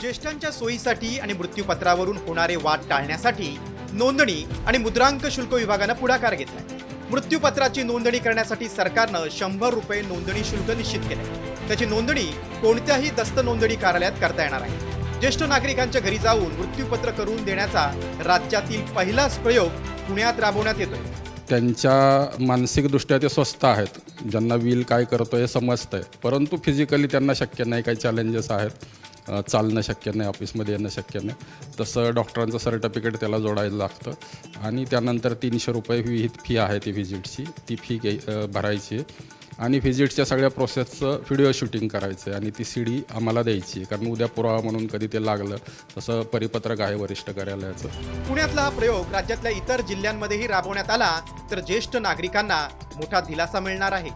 ज्येष्ठांच्या सोयीसाठी आणि मृत्यूपत्रावरून होणारे वाद टाळण्यासाठी नोंदणी आणि मुद्रांक शुल्क विभागानं पुढाकार घेतलाय। मृत्यूपत्राची नोंदणी करण्यासाठी सरकारनं 100 रुपये नोंदणी शुल्क निश्चित केलंय। त्याची नोंदणी कोणत्याही दस्त नोंदणी कार्यालयात करता येणार आहे। ज्येष्ठ नागरिकांच्या घरी जाऊन मृत्यूपत्र करून देण्याचा राज्यातील पहिलाच प्रयोग पुण्यात राबवण्यात येतोय। त्यांच्या मानसिकदृष्ट्या ते स्वस्थ आहेत, ज्यांना विल काय करतो हे समजतंय, परंतु फिजिकली त्यांना शक्य नाही, काही चॅलेंजेस आहेत, चालणं शक्य नाही, ऑफिसमध्ये येणं शक्य नाही। तसं डॉक्टरांचं सर्टिफिकेट त्याला जोडायला लागतं आणि त्यानंतर 300 रुपये ही फी आहे ती व्हिजिटची, ती फी भरायची आणि व्हिजिटच्या सगळ्या प्रोसेसचं व्हिडिओ शूटिंग करायचं आहे आणि ती CD आम्हाला द्यायची, कारण उद्या पुरावा म्हणून कधी ते लागलं तसं परिपत्रक आहे वरिष्ठ कार्यालयाचं। पुण्यातला हा प्रयोग राज्यातल्या इतर जिल्ह्यांमध्येही राबवण्यात आला तर ज्येष्ठ नागरिकांना मोठा दिलासा मिळणार आहे।